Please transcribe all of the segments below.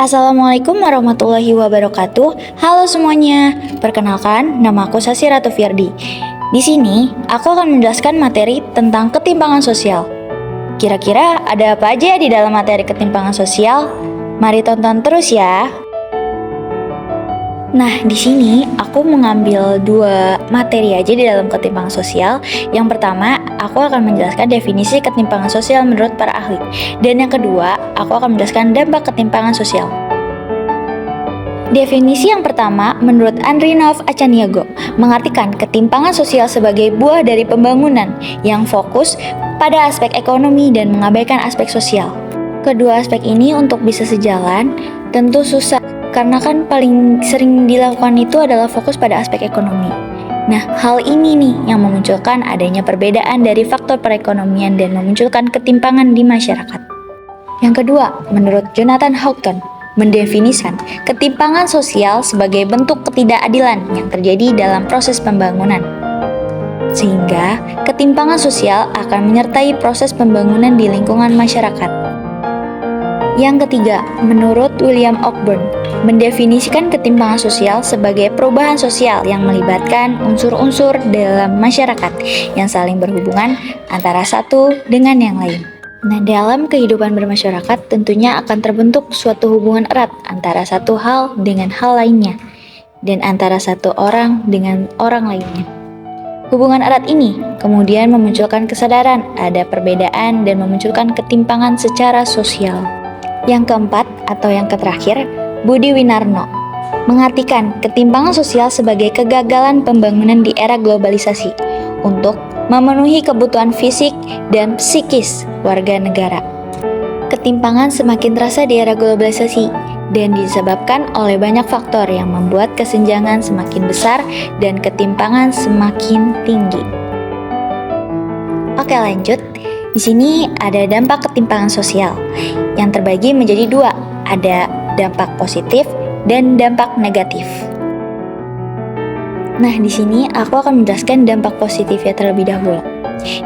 Assalamualaikum warahmatullahi wabarakatuh. Halo semuanya. Perkenalkan, nama aku Sasi Ratu Firdi. Di sini, aku akan menjelaskan materi tentang ketimpangan sosial. Kira-kira ada apa aja di dalam materi ketimpangan sosial? Mari tonton terus ya. Nah, di sini aku mengambil dua materi aja di dalam ketimpangan sosial. Yang pertama, aku akan menjelaskan definisi ketimpangan sosial menurut para ahli. Dan yang kedua, aku akan menjelaskan dampak ketimpangan sosial. Definisi yang pertama, menurut Andrinov Achaniago, mengartikan ketimpangan sosial sebagai buah dari pembangunan yang fokus pada aspek ekonomi dan mengabaikan aspek sosial. Kedua aspek ini untuk bisa sejalan tentu susah, karena kan paling sering dilakukan itu adalah fokus pada aspek ekonomi. Nah, hal ini nih yang memunculkan adanya perbedaan dari faktor perekonomian dan memunculkan ketimpangan di masyarakat. Yang kedua, menurut Jonathan Houghton, mendefinisikan ketimpangan sosial sebagai bentuk ketidakadilan yang terjadi dalam proses pembangunan. Sehingga, ketimpangan sosial akan menyertai proses pembangunan di lingkungan masyarakat. Yang ketiga, menurut William Cockburn, mendefinisikan ketimpangan sosial sebagai perubahan sosial yang melibatkan unsur-unsur dalam masyarakat yang saling berhubungan antara satu dengan yang lain. Nah, dalam kehidupan bermasyarakat tentunya akan terbentuk suatu hubungan erat antara satu hal dengan hal lainnya, dan antara satu orang dengan orang lainnya. Hubungan erat ini kemudian memunculkan kesadaran ada perbedaan dan memunculkan ketimpangan secara sosial. Yang keempat atau yang terakhir, Budi Winarno mengartikan ketimpangan sosial sebagai kegagalan pembangunan di era globalisasi untuk memenuhi kebutuhan fisik dan psikis warga negara. Ketimpangan semakin terasa di era globalisasi dan disebabkan oleh banyak faktor yang membuat kesenjangan semakin besar dan ketimpangan semakin tinggi. Oke, lanjut. Di sini ada dampak ketimpangan sosial yang terbagi menjadi dua, ada dampak positif dan dampak negatif. Nah, di sini aku akan menjelaskan dampak positifnya terlebih dahulu.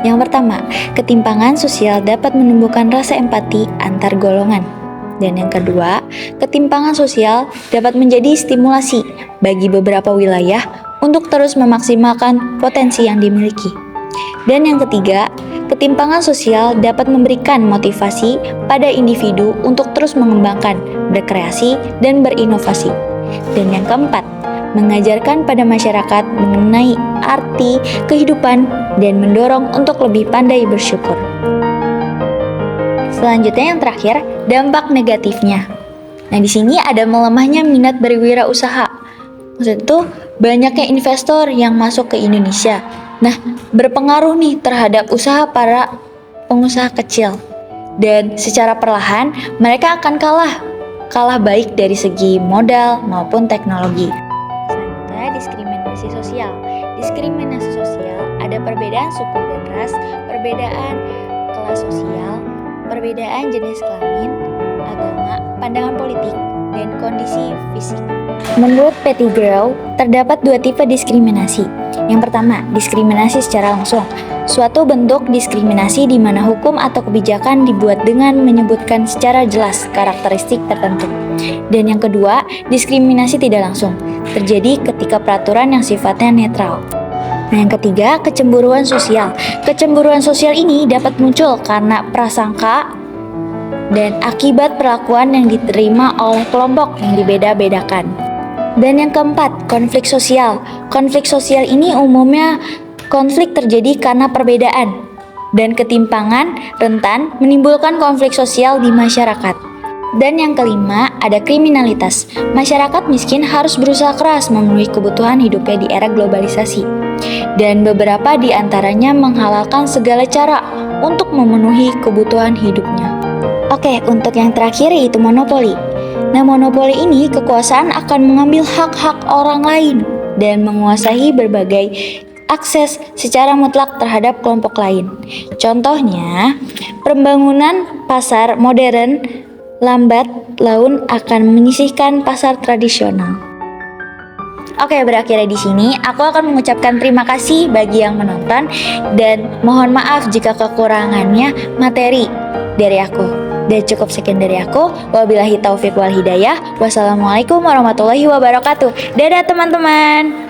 Yang pertama, ketimpangan sosial dapat menumbuhkan rasa empati antar golongan. Dan yang kedua, ketimpangan sosial dapat menjadi stimulasi bagi beberapa wilayah untuk terus memaksimalkan potensi yang dimiliki. Dan yang ketiga, ketimpangan sosial dapat memberikan motivasi pada individu untuk terus mengembangkan, berkreasi, dan berinovasi. Dan yang keempat, mengajarkan pada masyarakat mengenai arti kehidupan dan mendorong untuk lebih pandai bersyukur. Selanjutnya yang terakhir, dampak negatifnya. Nah, di sini ada melemahnya minat berwirausaha. Maksudnya itu banyaknya investor yang masuk ke Indonesia. Nah, berpengaruh nih terhadap usaha para pengusaha kecil. Dan secara perlahan mereka akan kalah baik dari segi modal maupun teknologi. Selanjutnya, diskriminasi sosial. Diskriminasi sosial ada perbedaan suku dan ras, perbedaan kelas sosial, perbedaan jenis kelamin, agama, pandangan politik, dan kondisi fisik. Menurut Pettigrew, terdapat dua tipe diskriminasi. Yang pertama, diskriminasi secara langsung. Suatu bentuk diskriminasi di mana hukum atau kebijakan dibuat dengan menyebutkan secara jelas karakteristik tertentu. Dan yang kedua, diskriminasi tidak langsung. Terjadi ketika peraturan yang sifatnya netral. Nah, yang ketiga, kecemburuan sosial. Kecemburuan sosial ini dapat muncul karena prasangka dan akibat perlakuan yang diterima oleh kelompok yang dibeda-bedakan. Dan yang keempat, konflik sosial. Konflik sosial ini umumnya konflik terjadi karena perbedaan dan ketimpangan rentan menimbulkan konflik sosial di masyarakat. Dan yang kelima, ada kriminalitas. Masyarakat miskin harus berusaha keras memenuhi kebutuhan hidupnya di era globalisasi. Dan beberapa di antaranya menghalalkan segala cara untuk memenuhi kebutuhan hidupnya. Oke, untuk yang terakhir yaitu monopoli. Nah, monopoli ini kekuasaan akan mengambil hak-hak orang lain dan menguasai berbagai akses secara mutlak terhadap kelompok lain. Contohnya, pembangunan pasar modern lambat laun akan menyisihkan pasar tradisional. Oke, berakhirnya di sini aku akan mengucapkan terima kasih bagi yang menonton dan mohon maaf jika kekurangannya materi dari aku. Dan cukup sekian dari aku. Wabillahi taufik wal hidayah. Wassalamualaikum warahmatullahi wabarakatuh. Dadah teman-teman.